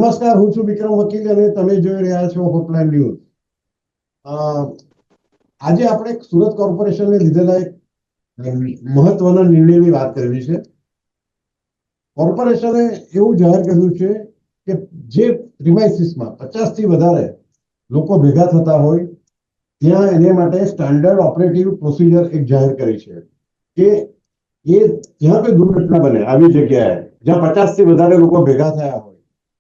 નમસ્કાર, હું છું વિક્રમ વકીલ અને તમે જોઈ રહ્યા છો હોટલાઇન ન્યૂઝ. આજે આપણે સુરત કોર્પોરેશનને લીધેલા એક મહત્વના નિર્ણયની વાત કરવી છે. કોર્પોરેશને એવું જાહેર કર્યું છે કે જે પ્રિમાઇસીસમાં 50 થી વધારે લોકો ભેગા થતા હોય ત્યાં એને માટે સ્ટાન્ડર્ડ ઓપરેટિવ પ્રોસિજર એક જાહેર કરી છે કે જ્યાં કોઈ દુર્ઘટના બને આવી જગ્યાએ જ્યાં 50 થી વધારે લોકો ભેગા થયા હોય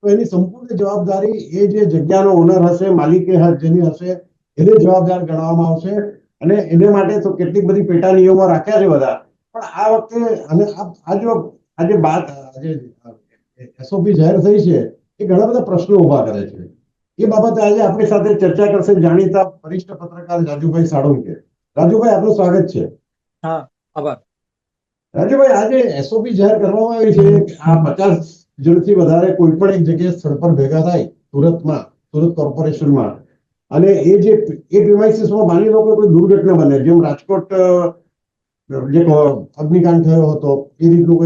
તો એની સંપૂર્ણ જવાબદારી એ જે જગ્યાનો ઓનર હશે, માલિકે જેની હશે, એને જવાબદાર ગણવામાં આવશે. અને એને માટે તો કેટલીક બધી પેટા નિયમો રાખ્યા છે બધા. પણ આ વખતે અને આજે એસઓપી જાહેર થઈ છે એ ઘણા બધા પ્રશ્નો ઉભા કરે છે. એ બાબતે આજે આપણી સાથે ચર્ચા કરશે જાણીતા વરિષ્ઠ પત્રકાર રાજુભાઈ સાળુંકે. રાજુભાઈ, આપનું સ્વાગત છે. હા, આભાર. રાજુભાઈ, આજે એસઓપી જાહેર કરવામાં આવી છે કે આ 50 જણથી વધારે કોઈ પણ એક જગ્યાએ સ્થળ પર ભેગા થાય સુરત કોર્પોરેશનમાં, અને એ પ્રિમાઇસીસમાં માની લો કે કોઈ દુર્ઘટના બને, જેમ રાજકોટ જે અગ્નિકાંડ થયો હતો એ રીતનું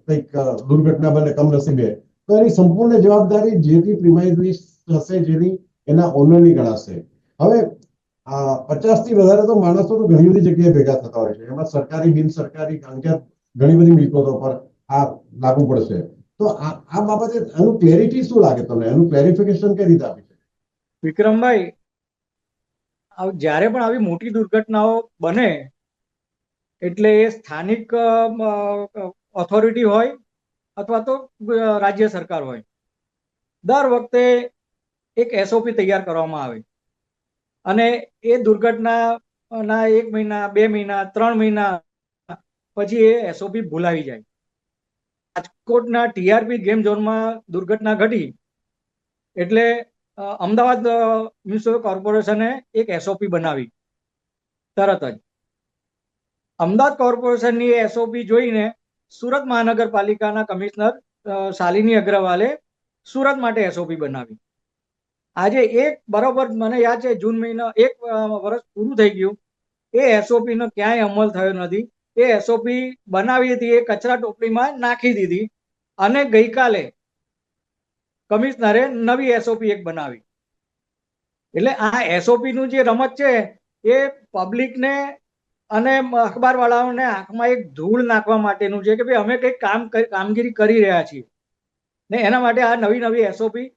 કંઈક દુર્ઘટના બને કમનસીબે, તો એની સંપૂર્ણ જવાબદારી જે તે પ્રિમાઇસીસ હશે જેની એના ઓનરની ગણાશે. હવે 50 થી વધારે તો માણસો તો ઘણી બધી જગ્યાએ ભેગા થતા હોય છે, એમાં સરકારી બિન સરકારી ઘણી બધી મિલકતો પર આ લાગુ પડશે. તો આ બાબતે એનું ક્લેરિટી શું લાગે તમને? એનું ક્લેરિફિકેશન કઈ રીતે આપી છે વિક્રમભાઈ? જ્યારે પણ આવી મોટી દુર્ઘટનાઓ બને એટલે એ સ્થાનિક ઓથોરિટી હોય અથવા તો રાજ્ય સરકાર હોય, દર વખતે એક એસઓપી તૈયાર કરવામાં આવે અને એ દુર્ઘટનાના 1 મહિના, 2 મહિના, 3 મહિના પછી એ એસઓપી ભૂલાવી જાય. રાજકોટના ટીઆરપી ગેમ ઝોનમાં દુર્ઘટના ઘટી એટલે અમદાવાદ મ્યુનિસિપલ કોર્પોરેશને એક એસઓપી બનાવી. તરત જ અમદાવાદ કોર્પોરેશનની એસઓપી જોઈને સુરત મહાનગરપાલિકાના કમિશનર શાલિની અગ્રવાલે સુરત માટે એસઓપી બનાવી. આજે બરોબર મને યાદ છે, જૂન મહિના 1 વર્ષ પૂરું થઈ ગયું, એ એસઓપી નો ક્યાંય અમલ થયો નથી. એ એસઓપી બનાવી હતી એ કચરા ટોપલીમાં નાખી દીધી અને ગઈકાલે કમિશનરે નવી એસઓપી એક બનાવી. એટલે આ એસઓપી નું જે રમત છે એ પબ્લિકને અને અખબાર વાળાઓને આંખમાં એક ધૂળ નાખવા માટેનું છે કે ભાઈ અમે કંઈક કામગીરી કરી રહ્યા છીએ ને એના માટે આ નવી નવી એસઓપી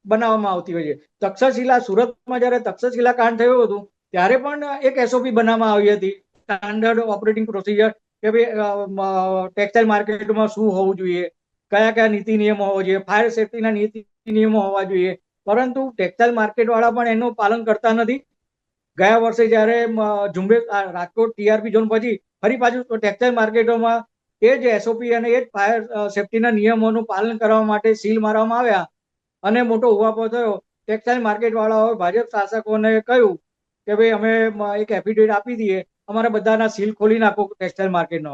બનાવવામાં આવતી હોય છે. તક્ષશિલા, સુરતમાં જ્યારે તક્ષશિલા કાંડ થયું હતું ત્યારે પણ એક એસઓપી બનાવવામાં આવી હતી, સ્ટાન્ડર્ડ ઓપરેટિંગ પ્રોસિજર, કે ભાઈ ટેક્સટાઇલ માર્કેટમાં શું હોવું જોઈએ, કયા કયા નીતિ નિયમો હોવા જોઈએ, ફાયર સેફટીના નીતિ નિયમો હોવા જોઈએ. પરંતુ ટેક્સટાઇલ માર્કેટ વાળા પણ એનું પાલન કરતા નથી. ગયા વર્ષે જ્યારે ઝુંબેશ રાજકોટ ટીઆરપી ઝોન પછી ફરી પાછું ટેક્સટાઇલ માર્કેટોમાં એ જ એસઓપી અને એ જ ફાયર સેફટીના નિયમોનું પાલન કરવા માટે સીલ મારવામાં આવ્યા અને મોટો ઉહાપો થયો. ટેક્સટાઇલ માર્કેટ વાળાઓએ ભાજપ શાસકોને કહ્યું કે ભાઈ અમે એક એફિડેવિટ આપી દઈએ, અમારા બધાના સીલ ખોલી નાખો ટેક્સટાઇલ માર્કેટનો.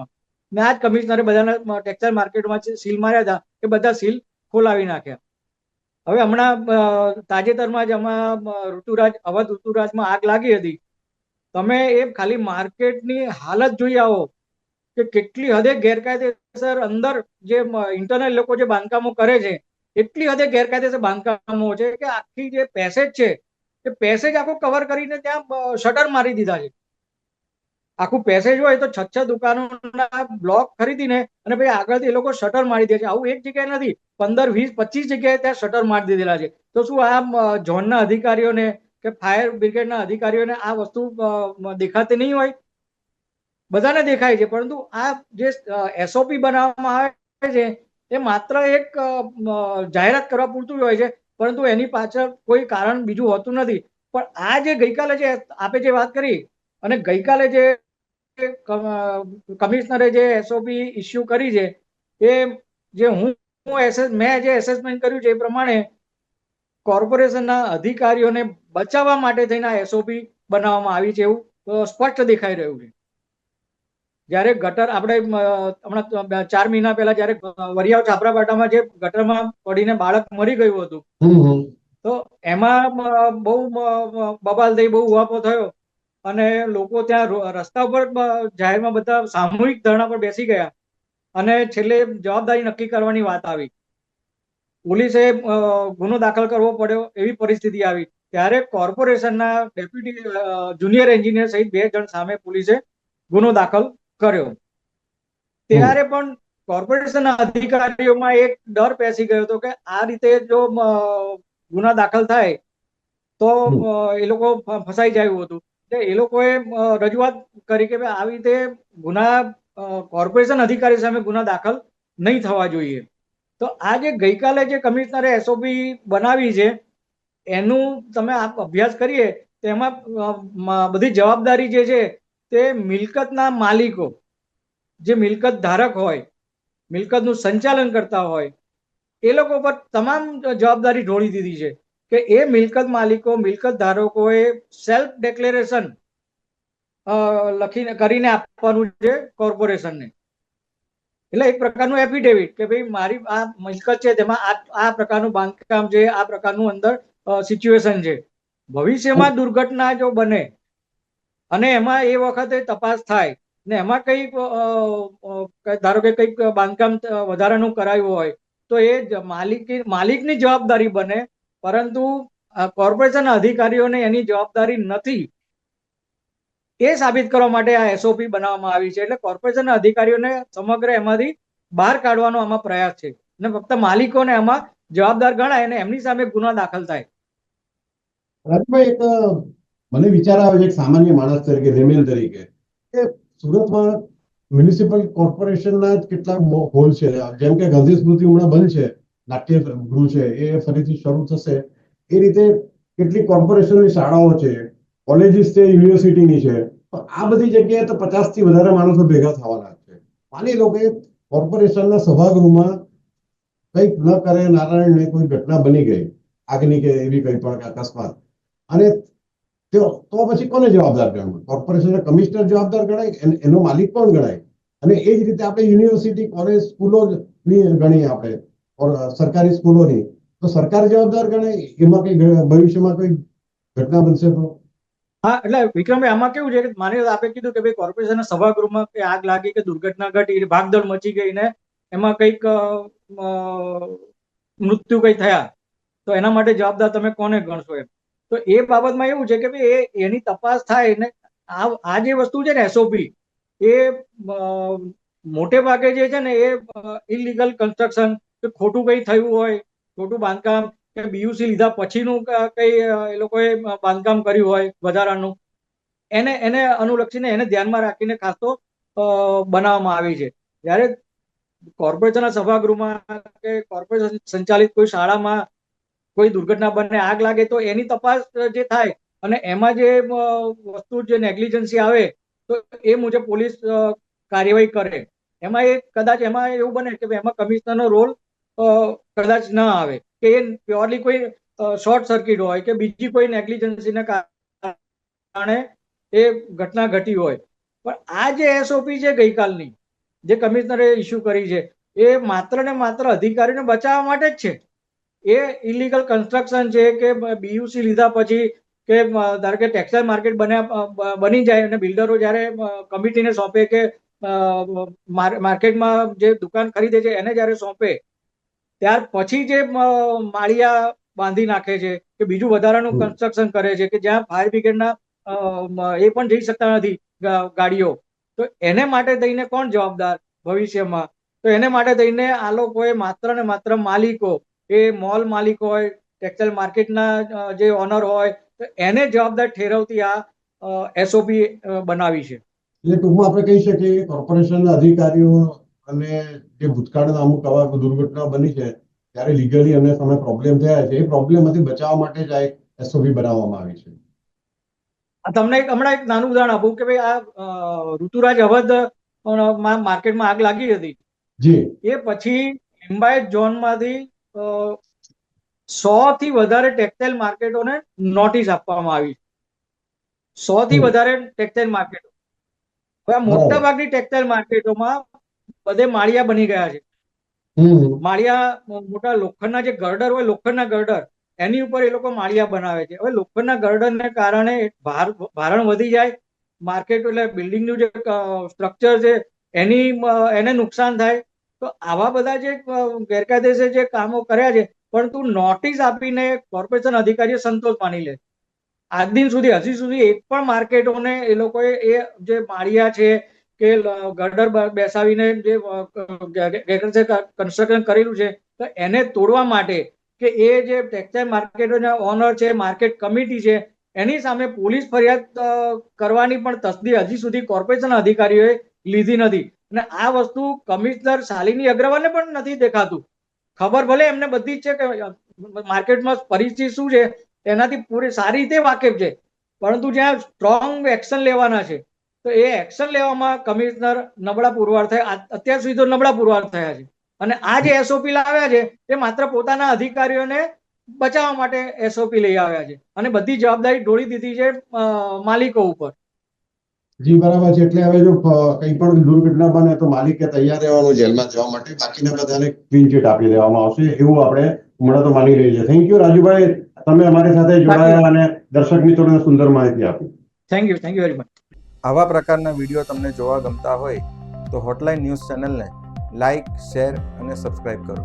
ને આ જ કમિશનરે બધાના ટેક્સટાઇલ માર્કેટમાં સીલ માર્યા હતા એ બધા સીલ ખોલાવી નાખ્યા. હવે હમણાં તાજેતરમાં જ અવધ ઋતુરાજમાં આગ લાગી હતી. તમે એ ખાલી માર્કેટની હાલત જોઈ આવો કે કેટલી હદે ગેરકાયદેસર અંદર જે ઇન્ટરનલ લોકો જે બાંધકામો કરે છે એટલી હદે ગેરકાયદેસર બાંધકામો છે કે આખી જે પેસેજ છે એ પેસેજ આખું કવર કરીને ત્યાં શટર મારી દીધા છે. આખું પેસેજ હોય તો 6 દુકાનોના બ્લોક ખરીદીને અને ભાઈ આગળથી એ લોકો શટર મારી દે છે. આવું એક જગ્યાએ નથી, 15, 20, 25 જગ્યાએ ત્યાં શટર મારી દીધેલા છે. તો શું આ ઝોનના અધિકારીઓને કે ફાયર બ્રિગેડના અધિકારીઓને આ વસ્તુ દેખાતી નહીં હોય? બધાને દેખાય છે, પરંતુ આ જે એસઓપી બનાવવામાં આવે છે એ માત્ર એક જાહેરાત કરવા પૂરતું હોય છે, પરંતુ એની પાછળ કોઈ કારણ બીજું હોતું નથી. પણ આ જે ગઈકાલે જે આપે જે વાત કરી અને ગઈકાલે જે કમિશનરે જે એસઓપી ઇસ્યુ કરી છે એ જે મેં જે એસેસમેન્ટ કર્યું છે એ પ્રમાણે કોર્પોરેશનના અધિકારીઓને બચાવવા માટે થઈને એસઓપી બનાવવામાં આવી છે એવું સ્પષ્ટ દેખાઈ રહ્યું છે. જ્યારે ગટર આપણે હમણાં 4 મહિના પહેલા જ્યારે વરિયાવ છાપરાપાટામાં જે ગટરમાં પડીને બાળક મરી ગયું હતું તો એમાં બહુ બબાલ થઈ, બહુ ઉહાપો થયો અને લોકો ત્યાં રસ્તા ઉપર જાહેરમાં બધા સામૂહિક ધરણા પર બેસી ગયા અને છેલ્લે જવાબદારી નક્કી કરવાની વાત આવી. પોલીસે ગુનો દાખલ કરવો પડ્યો એવી પરિસ્થિતિ આવી, ત્યારે કોર્પોરેશનના ડેપ્યુટી જુનિયર એન્જિનિયર સહિત 2 જણ સામે પોલીસે ગુનો દાખલ કર્યો. ત્યારે પણ કોર્પોરેશનના અધિકારીઓમાં એક ડર પેસી ગયો હતો કે આ રીતે જો ગુના દાખલ થાય તો એ લોકો ફસાઈ જાય એવું હતું. એ લોકોએ રજૂઆત કરી કે આવી રીતે ગુના કોર્પોરેશન અધિકારી સામે ગુના દાખલ નહીં થવા જોઈએ. તો આ જે ગઈકાલે જે કમિશનરે એસઓપી બનાવી છે એનું તમે અભ્યાસ કરીએ તેમાં બધી જવાબદારી જે છે તે મિલકતના માલિકો, જે મિલકત ધારક હોય, મિલકતનું સંચાલન કરતા હોય, એ લોકો પર તમામ જવાબદારી ઢોળી દીધી છે કે એ મિલકત માલિકો, મિલકત ધારકોએ સેલ્ફ ડિક્લેરેશન લખીને કરીને આપવાનું છે કોર્પોરેશનને. એટલે એક પ્રકારનું એફિડેવિટ કે ભાઈ મારી આ મિલકત છે, તેમાં આ પ્રકારનું બાંધકામ છે, આ પ્રકારનું અંદર સિચ્યુએશન છે. ભવિષ્યમાં દુર્ઘટના જો બને અને એમાં એ વખતે તપાસ થાય ને એમાં કંઈક ધારો કે કંઈક બાંધકામ વધારાનું કરાયું હોય તો એ માલિકની જવાબદારી બને, પરંતુ કોર્પોરેશનના અધિકારીઓને એની જવાબદારી નથી. એ સાબિત કરવા માટે આ એસઓપી બનાવવામાં આવી છે. એટલે કોર્પોરેશનના અધિકારીઓને સમગ્ર એમાંથી બહાર કાઢવાનો આમાં પ્રયાસ છે અને ફક્ત માલિકોને આમાં જવાબદાર ગણાય અને એમની સામે ગુનો દાખલ થાય. રાજભાઈ, એક મને વિચાર આવે છે એક સામાન્ય માણસ તરીકે, રેમેલ તરીકે, કે સુરતમાં મ્યુનિસિપલ કોર્પોરેશનના જ કેટલાક હોલ છે. જેમ કે ગાંધી સ્મૃતિ હમણાં બંધ છે, નાટ્ય ગૃહ છે એ ફરીથી શરૂ થશે, એ રીતે કેટલીક કોર્પોરેશનની શાળાઓ છે, કોલેજીસ છે, યુનિવર્સિટીની છે. આ બધી જગ્યાએ તો 50 થી વધારે માણસો ભેગા થવાના છે. માની લો કે કોર્પોરેશનના સભાગૃહમાં કંઈક ન કરે નારાયણને કોઈ ઘટના બની ગઈ, આગની કે એવી કંઈ પણ અકસ્માત, અને તો પછી કોને જવાબદાર ગણવું? કોર્પોરેશનના કમિશનર જવાબદાર ગણાય, એનો માલિક કોણ ગણાય? અને એ જ રીતે આપણે યુનિવર્સિટી, કોલેજ, સ્કૂલોની ગણીએ, આપણે સરકારી સ્કૂલોની, તો સરકાર જવાબદાર ગણાય? એમાં કઈ ભવિષ્યમાં કોઈ ઘટના બનશે તો? હા, એટલે વિક્રમભાઈ આમાં કેવું છે કે માની લો આપણે કીધું કે ભાઈ કોર્પોરેશનના સભાગૃહમાં કે આગ લાગી કે દુર્ઘટના ઘટી, ભાગદોડ મચી ગઈ ને એમાં કંઈક મૃત્યુ કંઈ થયા, તો એના માટે જવાબદાર તમે કોને ગણશો એમ. તો એ બાબતમાં એવું છે કે ભાઈ એની તપાસ થાય ને આ જે વસ્તુ છે ને એસઓપી, એ મોટે ભાગે જે છે ને એ ઇલીગલ કન્સ્ટ્રક્શન, કે ખોટું કંઈ થયું હોય, ખોટું બાંધકામ, કે બીયુસી લીધા પછીનું કંઈ એ લોકોએ બાંધકામ કર્યું હોય વધારાનું, એને અનુલક્ષીને એને ધ્યાનમાં રાખીને ખાસ તો બનાવવામાં આવી છે. જ્યારે કોર્પોરેશનના સભાગૃહમાં કે કોર્પોરેશન સંચાલિત કોઈ શાળામાં કોઈ દુર્ઘટના બને, આગ લાગે, તો એની તપાસ જે થાય અને એમાં જે વસ્તુ જે નેગ્લિજન્સી આવે તો એ મુજબ પોલીસ કાર્યવાહી કરે. એમાં કદાચ એમાં એવું બને કે એમાં કમિશનરનો રોલ કદાચ ન આવે, કે એ પ્યોરલી કોઈ શોર્ટ સર્કિટ હોય કે બીજી કોઈ નેગ્લિજન્સીના કારણે એ ઘટના ઘટી હોય. પણ આ જે એસઓપી છે ગઈકાલની, જે કમિશનરે ઇસ્યુ કરી છે, એ માત્ર ને માત્ર અધિકારીને બચાવવા માટે જ છે. એ ઇલીગલ કન્સ્ટ્રક્શન છે કે બીયુસી લીધા પછી કે ધારો કે ટેક્સટાઇલ માર્કેટ બની જાય અને બિલ્ડરો જ્યારે કમિટીને સોંપે કે માર્કેટમાં જે દુકાન ખરીદે છે એને જ્યારે સોંપે, ત્યાર પછી જે માળિયા બાંધી નાખે છે કે બીજું વધારાનું કન્સ્ટ્રક્શન કરે છે કે જ્યાં ફાયર બ્રિગેડના એ પણ જઈ શકતા નથી ગાડીઓ, તો એને માટે થઈને કોણ જવાબદાર ભવિષ્યમાં? તો એને માટે થઈને આ લોકોએ માત્ર ને માત્ર માલિકો, એ મોલ માલિક હોય, ટેક્સટાઇલ માર્કેટના જે ઓનર હોય, તો એને જવાબદાર ઠેરવતી આ એસઓપી બનાવી છે. એટલે ટૂંકમાં આપણે કહી શકીએ કે કોર્પોરેશનના અધિકારીઓ અને જે ભૂતકાળના અમુક આવા દુર્ઘટનાઓ બની છે ત્યારે લીગલી અને તમે પ્રોબ્લેમ થયા છે, એ પ્રોબ્લેમમાંથી બચાવવા માટે જ આ એક એસઓપી બનાવવામાં આવી છે. તમને હમણાં એક નાનું ઉદાહરણ આપું કે ભાઈ આ ઋતુરાજ અવધ માર્કેટમાં આગ લાગી હતી, જી, એ પછી લિંબાયત ઝોનમાંથી 100 થી વધારે ટેક્સટાઇલ માર્કેટોને નોટિસ આપવામાં આવી. 100 થી વધારે ટેક્સટાઇલ માર્કેટો. હવે મોટા ભાગની ટેક્સટાઇલ માર્કેટોમાં બધે માળિયા બની ગયા છે. માળિયા મોટા લોખંડના જે ગર્ડર હોય, લોખંડના ગર્ડર, એની ઉપર એ લોકો માળિયા બનાવે છે. હવે લોખંડના ગર્ડરને કારણે ભારણ વધી જાય, માર્કેટ એટલે બિલ્ડિંગનું જે સ્ટ્રક્ચર છે એને નુકસાન થાય. તો આવા બધા જે ગેરકાયદેસર જે કામો કર્યા છે પરંતુ નોટિસ આપીને કોર્પોરેશન અધિકારીઓ સંતોષ માની લે. આજ દિન સુધી હજી સુધી એક પણ માર્કેટોને એ લોકોએ એ જે માળિયા છે કે ગટર બેસાવીને જે કન્સ્ટ્રક્શન કરેલું છે તો એને તોડવા માટે કે એ જે ટેક્સટાઇલ માર્કેટોના ઓનર છે, માર્કેટ કમિટી છે, એની સામે પોલીસ ફરિયાદ કરવાની પણ તસ્દી હજી સુધી કોર્પોરેશન અધિકારીઓએ લીધી નથી. અને આ વસ્તુ કમિશનર શાલિની અગ્રવાલને પણ નથી દેખાતું. ખબર ભલે એમને બધી જ છે કે માર્કેટમાં પરિસ્થિતિ શું છે એનાથી પૂરી સારી રીતે વાકેફ છે, પરંતુ જ્યાં સ્ટ્રોંગ એક્શન લેવાના છે તો એ એક્શન લેવામાં કમિશનર નબળા પુરવાર થયા. અત્યાર સુધી તો નબળા પુરવાર થયા છે. અને આ જે એસઓપી લાવ્યા છે એ માત્ર પોતાના અધિકારીઓને બચાવવા માટે એસઓપી લઈ આવ્યા છે અને બધી જવાબદારી ઢોળી દીધી છે માલિકો ઉપર. જી બરાબર છે. એટલે હવે જો કંઈ પણ દુર્ઘટના બને તો માલિકે તૈયાર રહેવાનું જેલમાં જવા માટે, બાકીના બધાને ક્લીન ચીટ આપી દેવામાં આવશે એવું આપણે હમણાં તો માની રહી છે. થેન્ક યુ રાજુભાઈ, તમે અમારી સાથે જોડાયા અને દર્શક મિત્રોને સુંદર માહિતી આપી. Thank you very much. આવા પ્રકારના વિડીયો તમને જોવા ગમતા હોય તો હોટલાઇન ન્યૂઝ ચેનલને લાઇક, શેર અને સબસ્ક્રાઇબ કરો.